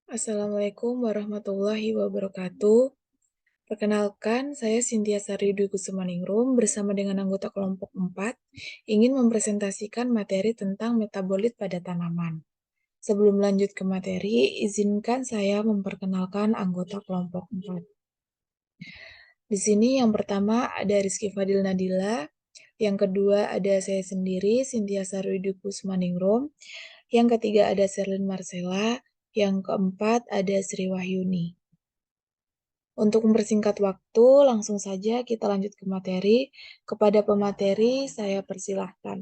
Assalamualaikum warahmatullahi wabarakatuh. Perkenalkan, saya Cynthia Sari Dwi Kusumaningrum bersama dengan anggota kelompok 4 ingin mempresentasikan materi tentang metabolit pada tanaman. Sebelum lanjut ke materi, izinkan saya memperkenalkan anggota kelompok 4. Di sini yang pertama ada Rizky Fadil Nadila, yang kedua ada saya sendiri, Cynthia Sari Dwi Kusumaningrum, yang ketiga ada Sherlyn Marcella, yang keempat ada Sri Wahyuni. Untuk mempersingkat waktu, langsung saja kita lanjut ke materi. Kepada pemateri, saya persilahkan.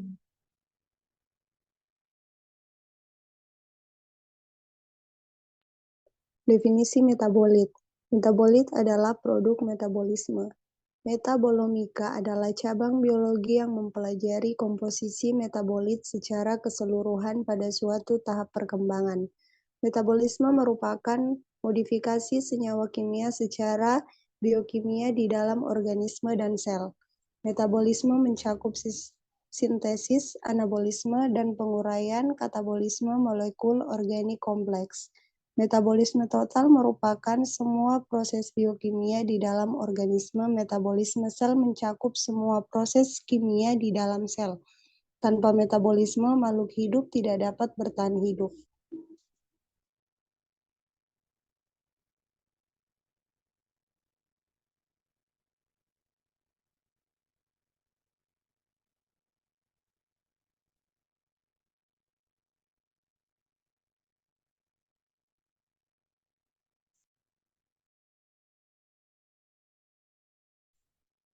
Definisi metabolit. Metabolit adalah produk metabolisme. Metabolomika adalah cabang biologi yang mempelajari komposisi metabolit secara keseluruhan pada suatu tahap perkembangan. Metabolisme merupakan modifikasi senyawa kimia secara biokimia di dalam organisme dan sel. Metabolisme mencakup sintesis, anabolisme, dan penguraian katabolisme molekul organik kompleks. Metabolisme total merupakan semua proses biokimia di dalam organisme. Metabolisme sel mencakup semua proses kimia di dalam sel. Tanpa metabolisme, makhluk hidup tidak dapat bertahan hidup.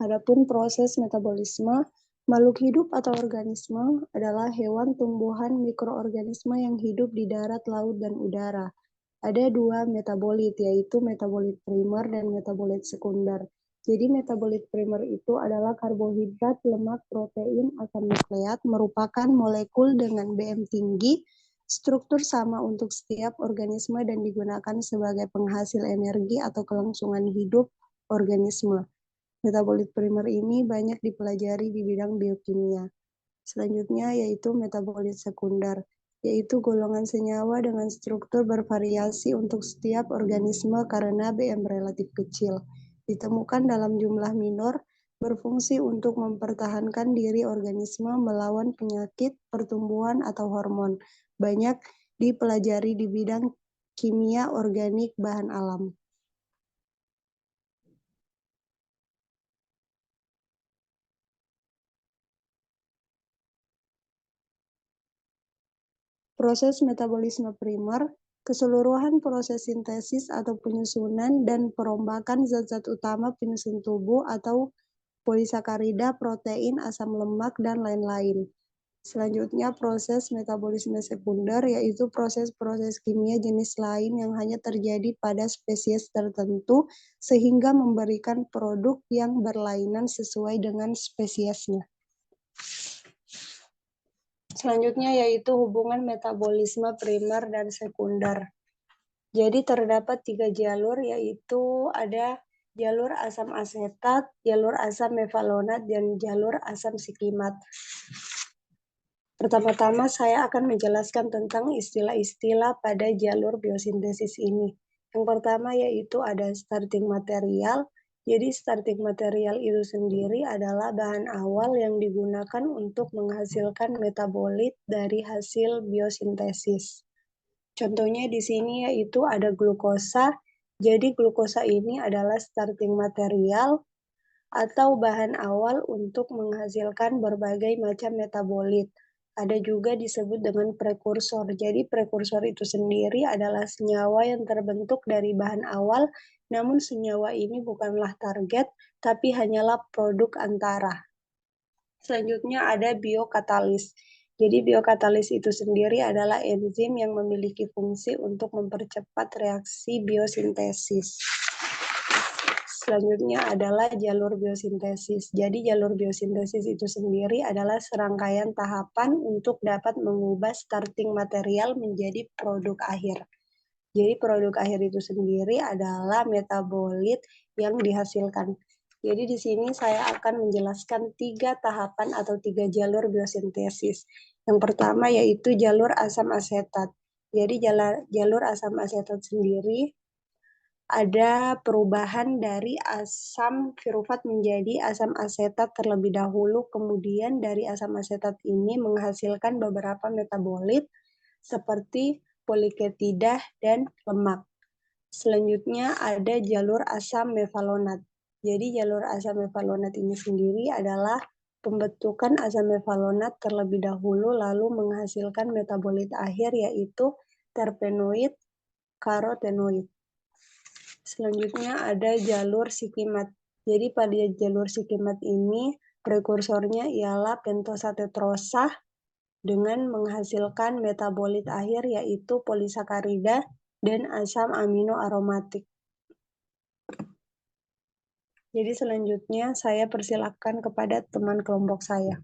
Adapun proses metabolisme, makhluk hidup atau organisme adalah hewan, tumbuhan, mikroorganisme yang hidup di darat, laut, dan udara. Ada dua metabolit, yaitu metabolit primer dan metabolit sekunder. Jadi metabolit primer itu adalah karbohidrat, lemak, protein, asam nukleat, merupakan molekul dengan BM tinggi, struktur sama untuk setiap organisme dan digunakan sebagai penghasil energi atau kelangsungan hidup organisme. Metabolit primer ini banyak dipelajari di bidang biokimia. Selanjutnya yaitu metabolit sekunder, yaitu golongan senyawa dengan struktur bervariasi untuk setiap organisme karena BM relatif kecil. Ditemukan dalam jumlah minor, berfungsi untuk mempertahankan diri organisme melawan penyakit, pertumbuhan, atau hormon. Banyak dipelajari di bidang kimia organik bahan alam. Proses metabolisme primer, keseluruhan proses sintesis atau penyusunan dan perombakan zat-zat utama penyusun tubuh atau polisakarida, protein, asam lemak, dan lain-lain. Selanjutnya proses metabolisme sekunder, yaitu proses-proses kimia jenis lain yang hanya terjadi pada spesies tertentu sehingga memberikan produk yang berlainan sesuai dengan spesiesnya. Selanjutnya yaitu hubungan metabolisme primer dan sekunder. Jadi terdapat 3 jalur, yaitu ada jalur asam asetat, jalur asam mevalonat, dan jalur asam sikimat. Pertama-tama saya akan menjelaskan tentang istilah-istilah pada jalur biosintesis ini. Yang pertama yaitu ada starting material. Jadi starting material itu sendiri adalah bahan awal yang digunakan untuk menghasilkan metabolit dari hasil biosintesis. Contohnya di sini yaitu ada glukosa. Jadi glukosa ini adalah starting material atau bahan awal untuk menghasilkan berbagai macam metabolit. Ada juga disebut dengan prekursor. Jadi prekursor itu sendiri adalah senyawa yang terbentuk dari bahan awal, namun senyawa ini bukanlah target, tapi hanyalah produk antara. Selanjutnya ada biokatalis. Jadi biokatalis itu sendiri adalah enzim yang memiliki fungsi untuk mempercepat reaksi biosintesis. Selanjutnya adalah jalur biosintesis. Jadi jalur biosintesis itu sendiri adalah serangkaian tahapan untuk dapat mengubah starting material menjadi produk akhir. Jadi produk akhir itu sendiri adalah metabolit yang dihasilkan. Jadi di sini saya akan menjelaskan 3 tahapan atau 3 jalur biosintesis. Yang pertama yaitu jalur asam asetat. Jadi jalur asam asetat sendiri ada perubahan dari asam pirufat menjadi asam asetat terlebih dahulu, kemudian dari asam asetat ini menghasilkan beberapa metabolit seperti poliketidah dan lemak. Selanjutnya ada jalur asam mevalonat. Jadi jalur asam mevalonat ini sendiri adalah pembentukan asam mevalonat terlebih dahulu lalu menghasilkan metabolit akhir yaitu terpenoid, karotenoid. Selanjutnya ada jalur sikimat. Jadi pada jalur sikimat ini prekursornya ialah pentosa tetrosa dengan menghasilkan metabolit akhir yaitu polisakarida dan asam amino aromatik. Jadi selanjutnya saya persilakan kepada teman kelompok saya.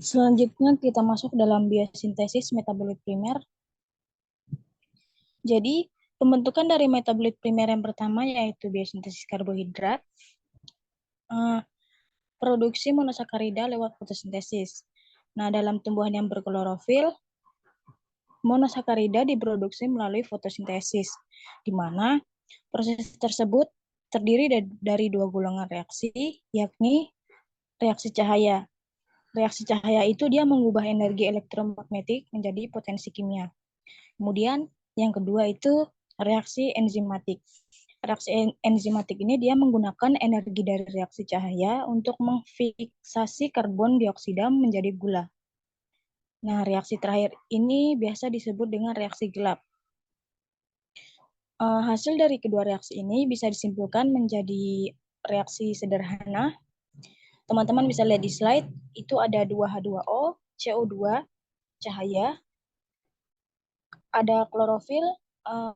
Selanjutnya kita masuk dalam biosintesis metabolit primer. Jadi, pembentukan dari metabolit primer yang pertama yaitu biosintesis karbohidrat, produksi monosakarida lewat fotosintesis. Nah, dalam tumbuhan yang berklorofil, monosakarida diproduksi melalui fotosintesis, di mana proses tersebut terdiri dari dua golongan reaksi, yakni reaksi cahaya. Reaksi cahaya itu dia mengubah energi elektromagnetik menjadi potensi kimia. Kemudian yang kedua itu reaksi enzimatik. Reaksi enzimatik ini dia menggunakan energi dari reaksi cahaya untuk memfiksasi karbon dioksida menjadi gula. Nah, reaksi terakhir ini biasa disebut dengan reaksi gelap. Hasil dari kedua reaksi ini bisa disimpulkan menjadi reaksi sederhana. Teman-teman bisa lihat di slide, itu ada 2H2O, CO2, cahaya, ada klorofil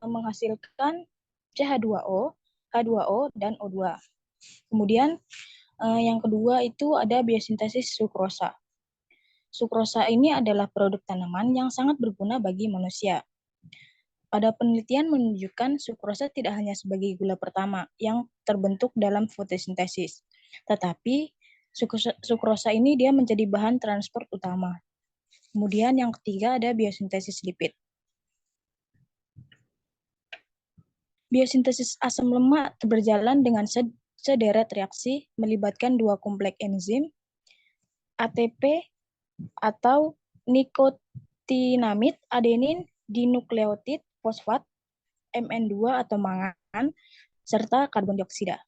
menghasilkan CH2O, H2O, dan O2. Kemudian yang kedua itu ada biosintesis sukrosa. Sukrosa ini adalah produk tanaman yang sangat berguna bagi manusia. Pada penelitian menunjukkan sukrosa tidak hanya sebagai gula pertama yang terbentuk dalam fotosintesis, tetapi sukrosa ini dia menjadi bahan transport utama. Kemudian yang ketiga ada biosintesis lipid. Biosintesis asam lemak berjalan dengan sederet reaksi melibatkan dua kompleks enzim, ATP atau nikotinamid adenin dinukleotid fosfat, MN2 atau mangan, serta karbon dioksida.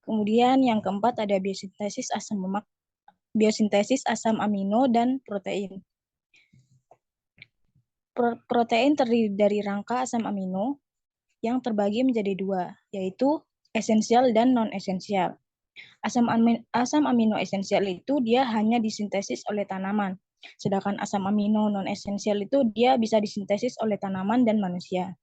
Kemudian yang keempat ada biosintesis asam lemak, biosintesis asam amino dan protein. Protein terdiri dari rangka asam amino yang terbagi menjadi dua, yaitu esensial dan non-esensial. Asam amino esensial itu dia hanya disintesis oleh tanaman, sedangkan asam amino non-esensial itu dia bisa disintesis oleh tanaman dan manusia.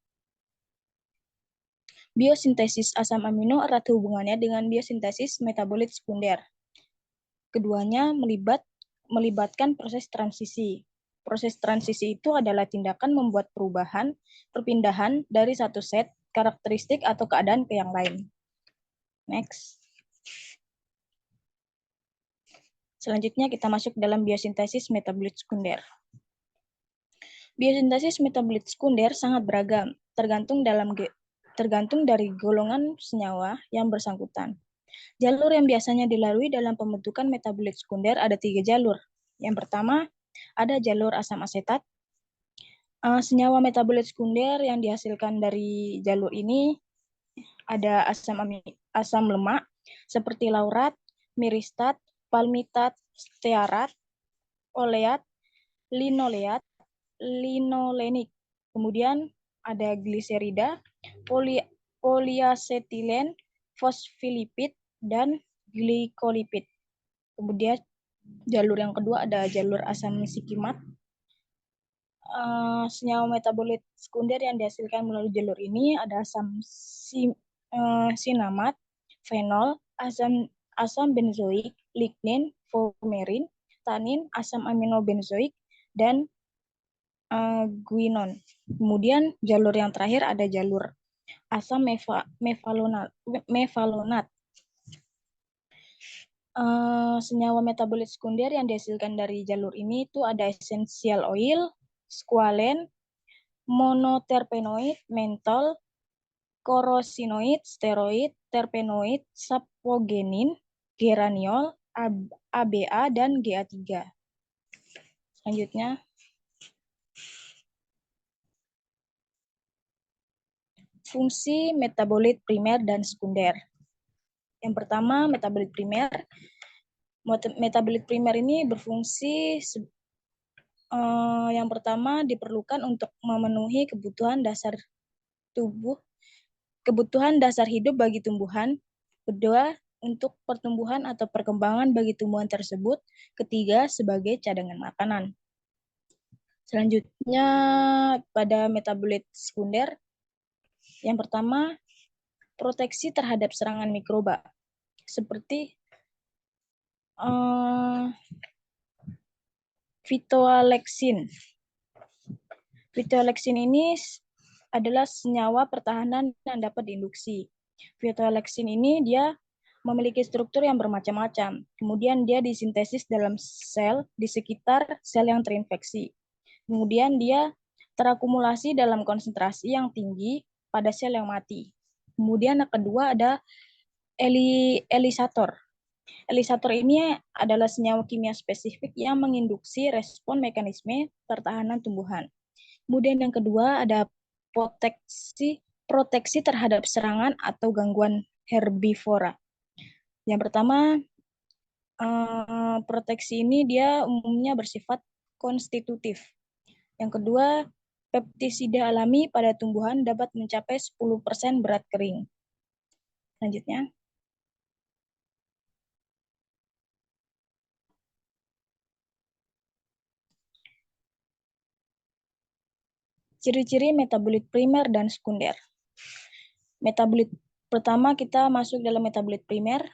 Biosintesis asam amino erat hubungannya dengan biosintesis metabolit sekunder. Keduanya melibatkan proses transisi. Proses transisi itu adalah tindakan membuat perpindahan dari satu set karakteristik atau keadaan ke yang lain. Next. Selanjutnya kita masuk dalam biosintesis metabolit sekunder. Biosintesis metabolit sekunder sangat beragam, tergantung dari golongan senyawa yang bersangkutan. Jalur yang biasanya dilalui dalam pembentukan metabolit sekunder ada 3 jalur. Yang pertama, ada jalur asam asetat. Senyawa metabolit sekunder yang dihasilkan dari jalur ini ada asam lemak seperti laurat, miristat, palmitat, stearat, oleat, linoleat, linolenik. Kemudian ada gliserida, poliasetilen, fosfolipid, dan glikolipid. Kemudian jalur yang kedua ada jalur asam sikimat. Senyawa metabolit sekunder yang dihasilkan melalui jalur ini ada asam sinamat, fenol, asam benzoik, lignin, fumerin, tanin, asam amino benzoik, dan guinon. Kemudian jalur yang terakhir ada jalur asam mevalonat. Senyawa metabolit sekunder yang dihasilkan dari jalur ini itu ada essential oil, squalene, monoterpenoid, mentol, korosinoid, steroid, terpenoid, sapogenin, geraniol, ABA, dan GA3. Selanjutnya, fungsi metabolit primer dan sekunder. Yang pertama, metabolit primer. Metabolit primer ini berfungsi yang pertama diperlukan untuk memenuhi kebutuhan dasar tubuh, kebutuhan dasar hidup bagi tumbuhan. Kedua, untuk pertumbuhan atau perkembangan bagi tumbuhan tersebut. Ketiga, sebagai cadangan makanan. Selanjutnya, pada metabolit sekunder, yang pertama, proteksi terhadap serangan mikroba, seperti phytoalexin. Phytoalexin ini adalah senyawa pertahanan yang dapat diinduksi. Phytoalexin ini dia memiliki struktur yang bermacam-macam. Kemudian dia disintesis dalam sel di sekitar sel yang terinfeksi. Kemudian dia terakumulasi dalam konsentrasi yang tinggi pada sel yang mati. Kemudian yang kedua ada elisator. Elisator ini adalah senyawa kimia spesifik yang menginduksi respon mekanisme pertahanan tumbuhan. Kemudian yang kedua ada proteksi terhadap serangan atau gangguan herbivora. Yang pertama, proteksi ini dia umumnya bersifat konstitutif. Yang kedua, pestisida alami pada tumbuhan dapat mencapai 10% berat kering. Selanjutnya, ciri-ciri metabolit primer dan sekunder. Metabolit pertama, kita masuk dalam metabolit primer.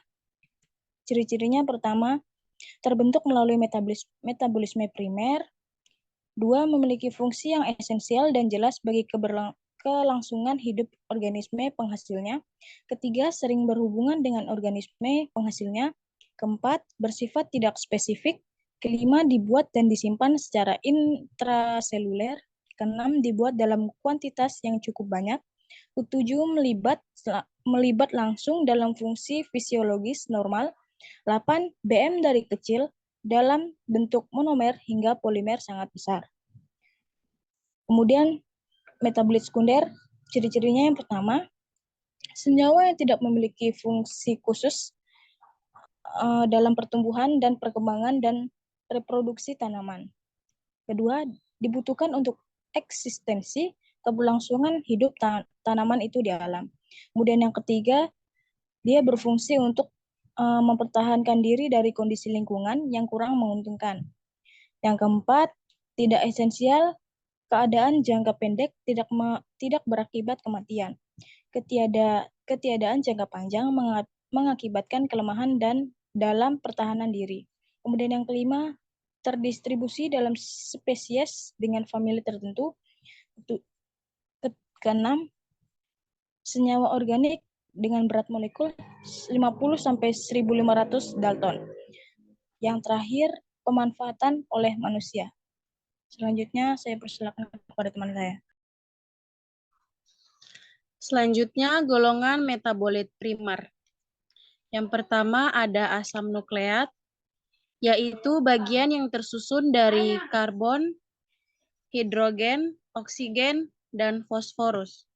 Ciri-cirinya pertama, terbentuk melalui metabolisme primer. Dua, memiliki fungsi yang esensial dan jelas bagi kelangsungan hidup organisme penghasilnya. Ketiga, sering berhubungan dengan organisme penghasilnya. Keempat, bersifat tidak spesifik. Kelima, dibuat dan disimpan secara intraseluler. Keenam, dibuat dalam kuantitas yang cukup banyak. Ketujuh, melibat langsung dalam fungsi fisiologis normal. 8. BM dari kecil dalam bentuk monomer hingga polimer sangat besar. Kemudian metabolit sekunder, ciri-cirinya yang pertama, senyawa yang tidak memiliki fungsi khusus dalam pertumbuhan dan perkembangan dan reproduksi tanaman. Kedua, dibutuhkan untuk eksistensi keberlangsungan hidup tanaman itu di alam. Kemudian yang ketiga, dia berfungsi untuk mempertahankan diri dari kondisi lingkungan yang kurang menguntungkan. Yang keempat, tidak esensial, keadaan jangka pendek tidak berakibat kematian. Ketiadaan jangka panjang mengakibatkan kelemahan dan dalam pertahanan diri. Kemudian yang kelima, terdistribusi dalam spesies dengan famili tertentu. Keenam, senyawa organik dengan berat molekul 50-1500 Dalton. Yang terakhir, pemanfaatan oleh manusia. Selanjutnya, saya persilakan kepada teman saya. Selanjutnya, golongan metabolit primer. Yang pertama ada asam nukleat, yaitu bagian yang tersusun dari karbon, hidrogen, oksigen, dan fosforus.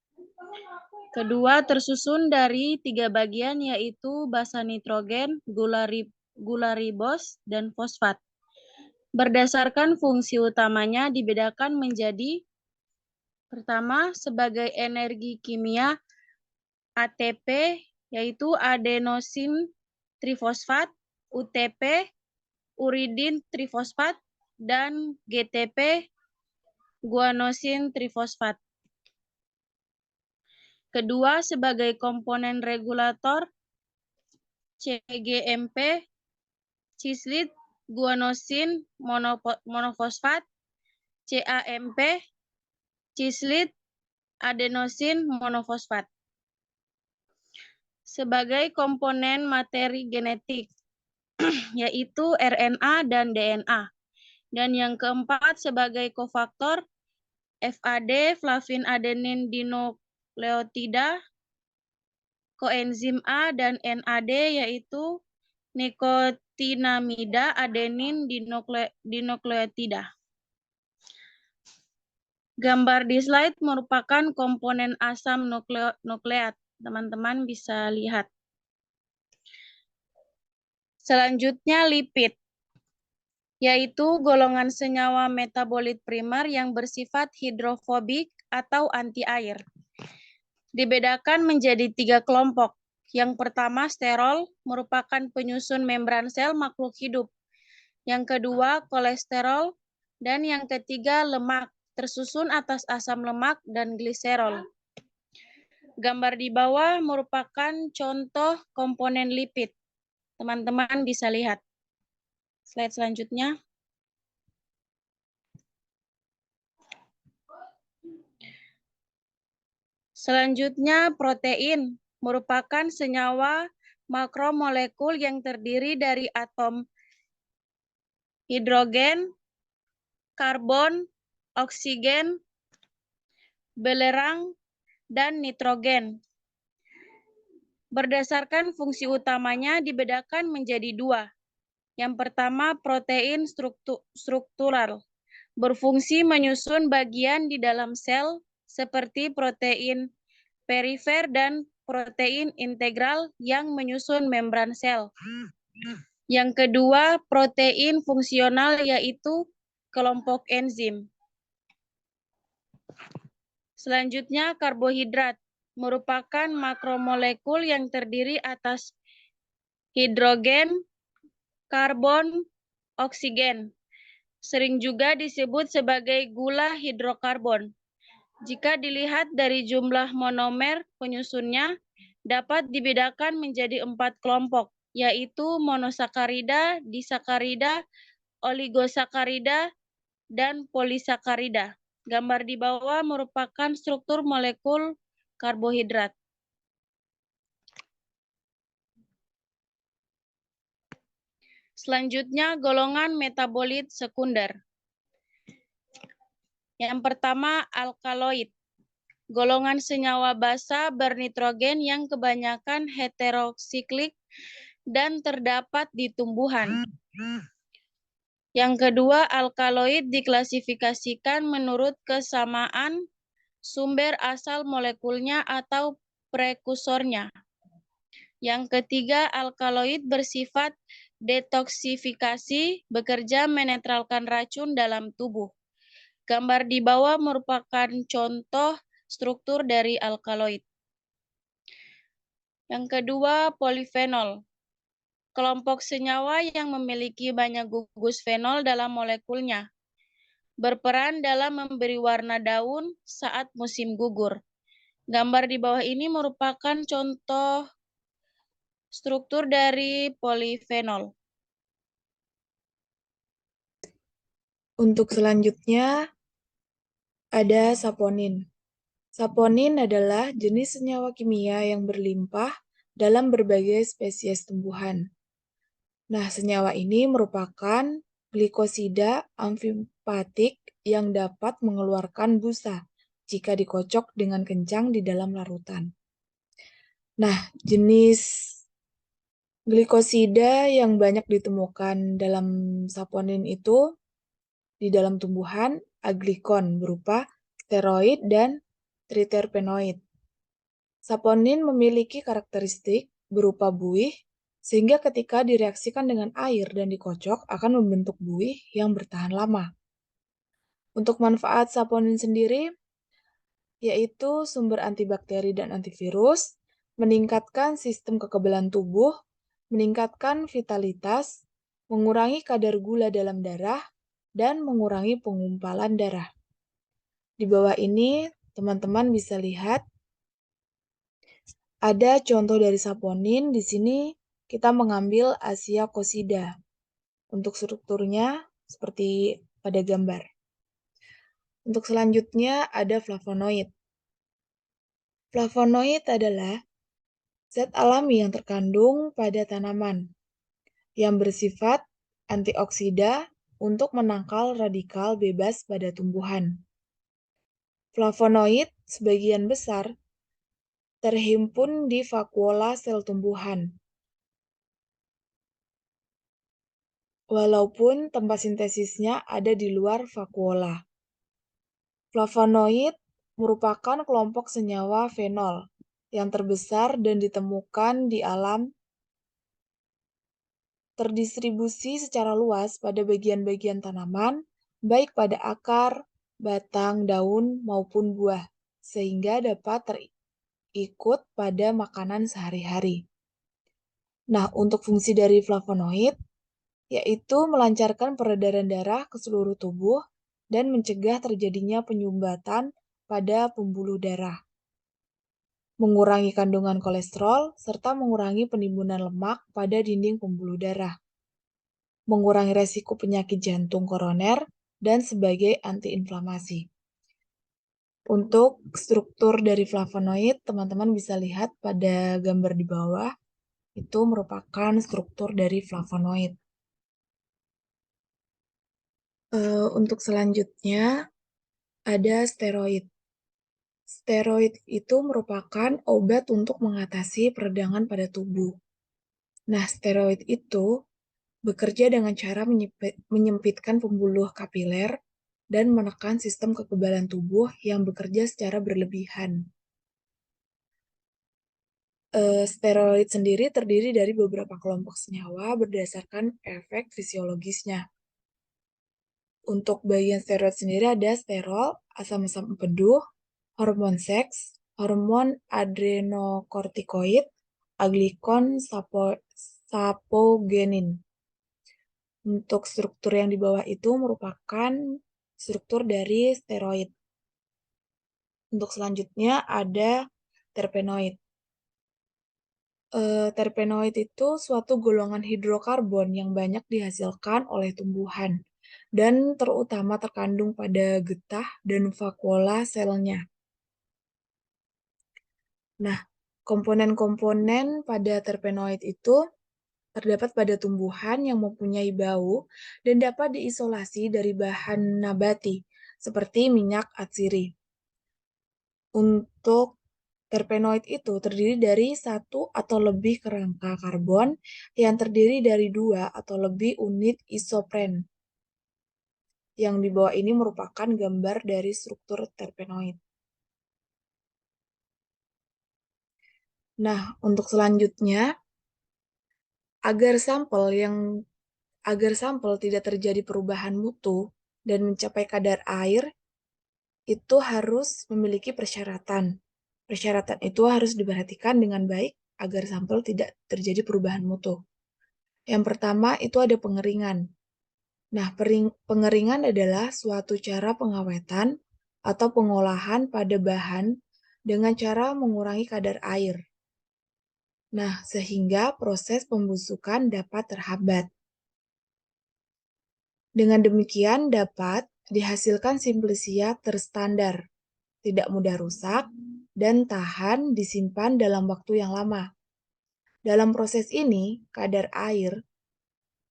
Kedua, tersusun dari 3 bagian, yaitu basa nitrogen, gula ribos, dan fosfat. Berdasarkan fungsi utamanya dibedakan menjadi pertama, sebagai energi kimia ATP, yaitu adenosin trifosfat, UTP, uridin trifosfat, dan GTP, guanosin trifosfat. Kedua, sebagai komponen regulator CGMP, cislit guanosin monofosfat, CAMP, cislit adenosin monofosfat. Sebagai komponen materi genetik, yaitu RNA dan DNA. Dan yang keempat sebagai kofaktor, FAD, flavin adenin dinukleotida, koenzim A dan NAD, yaitu nikotinamida adenin dinukleotida. Gambar di slide merupakan komponen asam nukleat. Teman-teman bisa lihat. Selanjutnya lipid, yaitu golongan senyawa metabolit primer yang bersifat hidrofobik atau anti air. Dibedakan menjadi 3 kelompok. Yang pertama sterol, merupakan penyusun membran sel makhluk hidup. Yang kedua kolesterol, dan yang ketiga lemak, tersusun atas asam lemak dan gliserol. Gambar di bawah merupakan contoh komponen lipid. Teman-teman bisa lihat. Slide selanjutnya. Selanjutnya protein merupakan senyawa makromolekul yang terdiri dari atom hidrogen, karbon, oksigen, belerang, dan nitrogen. Berdasarkan fungsi utamanya dibedakan menjadi 2. Yang pertama protein struktural, berfungsi menyusun bagian di dalam sel seperti protein perifer dan protein integral yang menyusun membran sel. Yang kedua protein fungsional, yaitu kelompok enzim. Selanjutnya karbohidrat, merupakan makromolekul yang terdiri atas hidrogen, karbon, oksigen. Sering juga disebut sebagai gula hidrokarbon. Jika dilihat dari jumlah monomer penyusunnya, dapat dibedakan menjadi 4 kelompok, yaitu monosakarida, disakarida, oligosakarida, dan polisakarida. Gambar di bawah merupakan struktur molekul karbohidrat. Selanjutnya, golongan metabolit sekunder. Yang pertama, alkaloid. Golongan senyawa basa bernitrogen yang kebanyakan heterosiklik dan terdapat di tumbuhan. Yang kedua, alkaloid diklasifikasikan menurut kesamaan sumber asal molekulnya atau prekursornya. Yang ketiga, alkaloid bersifat detoksifikasi, bekerja menetralkan racun dalam tubuh. Gambar di bawah merupakan contoh struktur dari alkaloid. Yang kedua, polifenol. Kelompok senyawa yang memiliki banyak gugus fenol dalam molekulnya. Berperan dalam memberi warna daun saat musim gugur. Gambar di bawah ini merupakan contoh struktur dari polifenol. Untuk selanjutnya ada saponin. Saponin adalah jenis senyawa kimia yang berlimpah dalam berbagai spesies tumbuhan. Nah, senyawa ini merupakan glikosida amfipatik yang dapat mengeluarkan busa jika dikocok dengan kencang di dalam larutan. Nah, jenis glikosida yang banyak ditemukan dalam saponin itu di dalam tumbuhan aglikon berupa steroid dan triterpenoid. Saponin memiliki karakteristik berupa buih, sehingga ketika direaksikan dengan air dan dikocok akan membentuk buih yang bertahan lama. Untuk manfaat saponin sendiri, yaitu sumber antibakteri dan antivirus, meningkatkan sistem kekebalan tubuh, meningkatkan vitalitas, mengurangi kadar gula dalam darah, dan mengurangi pengumpalan darah. Di bawah ini, teman-teman bisa lihat ada contoh dari saponin. Di sini kita mengambil Asiacosida. Untuk strukturnya seperti pada gambar. Untuk selanjutnya ada flavonoid. Flavonoid adalah zat alami yang terkandung pada tanaman yang bersifat antioksida untuk menangkal radikal bebas pada tumbuhan. Flavonoid sebagian besar terhimpun di vakuola sel tumbuhan. Walaupun tempat sintesisnya ada di luar vakuola. Flavonoid merupakan kelompok senyawa fenol yang terbesar dan ditemukan di alam, terdistribusi secara luas pada bagian-bagian tanaman, baik pada akar, batang, daun, maupun buah, sehingga dapat terikut pada makanan sehari-hari. Nah, untuk fungsi dari flavonoid, yaitu melancarkan peredaran darah ke seluruh tubuh dan mencegah terjadinya penyumbatan pada pembuluh darah, mengurangi kandungan kolesterol, serta mengurangi penimbunan lemak pada dinding pembuluh darah, mengurangi resiko penyakit jantung koroner, dan sebagai antiinflamasi. Untuk struktur dari flavonoid, teman-teman bisa lihat pada gambar di bawah, itu merupakan struktur dari flavonoid. Untuk selanjutnya, ada steroid. Steroid itu merupakan obat untuk mengatasi peradangan pada tubuh. Nah, steroid itu bekerja dengan cara menyempitkan pembuluh kapiler dan menekan sistem kekebalan tubuh yang bekerja secara berlebihan. Steroid sendiri terdiri dari beberapa kelompok senyawa berdasarkan efek fisiologisnya. Untuk bagian steroid sendiri ada sterol, asam-asam empedu, hormon seks, hormon adrenokortikoid, aglikon, sapogenin. Untuk struktur yang di bawah itu merupakan struktur dari steroid. Untuk selanjutnya ada terpenoid. Terpenoid itu suatu golongan hidrokarbon yang banyak dihasilkan oleh tumbuhan dan terutama terkandung pada getah dan vakuola selnya. Nah, komponen-komponen pada terpenoid itu terdapat pada tumbuhan yang mempunyai bau dan dapat diisolasi dari bahan nabati, seperti minyak atsiri. Untuk terpenoid itu terdiri dari satu atau lebih kerangka karbon yang terdiri dari 2 atau lebih unit isopren. Yang di bawah ini merupakan gambar dari struktur terpenoid. Nah, untuk selanjutnya, agar sampel tidak terjadi perubahan mutu dan mencapai kadar air, itu harus memiliki persyaratan. Persyaratan itu harus diperhatikan dengan baik agar sampel tidak terjadi perubahan mutu. Yang pertama itu ada pengeringan. Nah, pengeringan adalah suatu cara pengawetan atau pengolahan pada bahan dengan cara mengurangi kadar air. Nah, sehingga proses pembusukan dapat terhambat. Dengan demikian dapat dihasilkan simplisia terstandar, tidak mudah rusak, dan tahan disimpan dalam waktu yang lama. Dalam proses ini, kadar air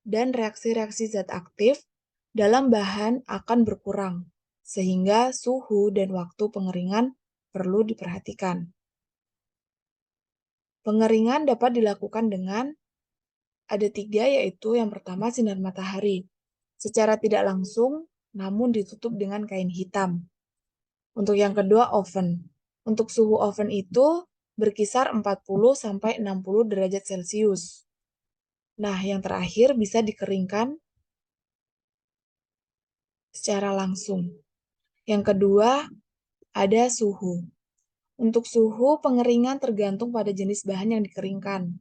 dan reaksi-reaksi zat aktif dalam bahan akan berkurang, sehingga suhu dan waktu pengeringan perlu diperhatikan. Pengeringan dapat dilakukan dengan ada 3, yaitu yang pertama sinar matahari, secara tidak langsung namun ditutup dengan kain hitam. Untuk yang kedua oven. Untuk suhu oven itu berkisar 40-60 derajat Celcius. Nah, yang terakhir bisa dikeringkan secara langsung. Yang kedua, ada suhu. Untuk suhu pengeringan tergantung pada jenis bahan yang dikeringkan.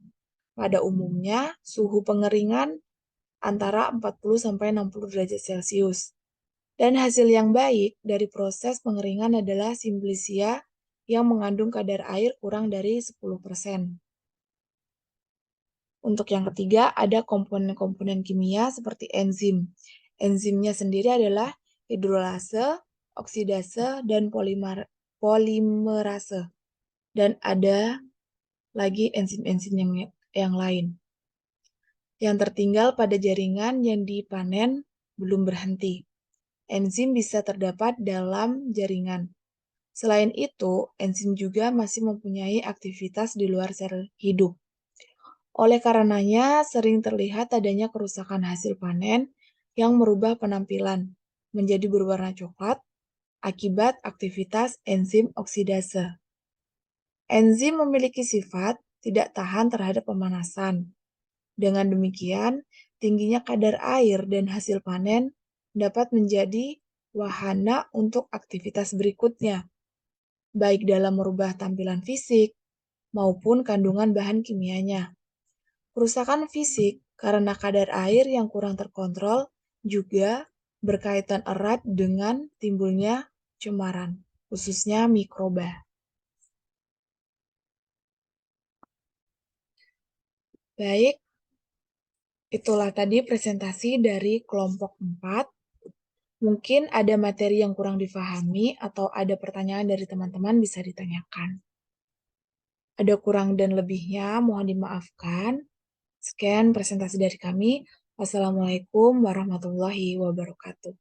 Pada umumnya, suhu pengeringan antara 40-60 derajat Celcius. Dan hasil yang baik dari proses pengeringan adalah simplisia yang mengandung kadar air kurang dari 10%. Untuk yang ketiga, ada komponen-komponen kimia seperti enzim. Enzimnya sendiri adalah hidrolase, oksidase, dan polimerase. dan ada lagi enzim-enzim yang lain. Yang tertinggal pada jaringan yang dipanen belum berhenti. Enzim bisa terdapat dalam jaringan. Selain itu, enzim juga masih mempunyai aktivitas di luar sel hidup. Oleh karenanya, sering terlihat adanya kerusakan hasil panen yang merubah penampilan menjadi berwarna coklat akibat aktivitas enzim oksidase. Enzim memiliki sifat tidak tahan terhadap pemanasan. Dengan demikian, tingginya kadar air dan hasil panen dapat menjadi wahana untuk aktivitas berikutnya, baik dalam merubah tampilan fisik maupun kandungan bahan kimianya. Kerusakan fisik karena kadar air yang kurang terkontrol juga berkaitan erat dengan timbulnya cemaran, khususnya mikroba. Baik, itulah tadi presentasi dari kelompok 4. Mungkin ada materi yang kurang difahami atau ada pertanyaan dari teman-teman bisa ditanyakan. Ada kurang dan lebihnya, mohon dimaafkan. Sekian presentasi dari kami. Wassalamualaikum warahmatullahi wabarakatuh.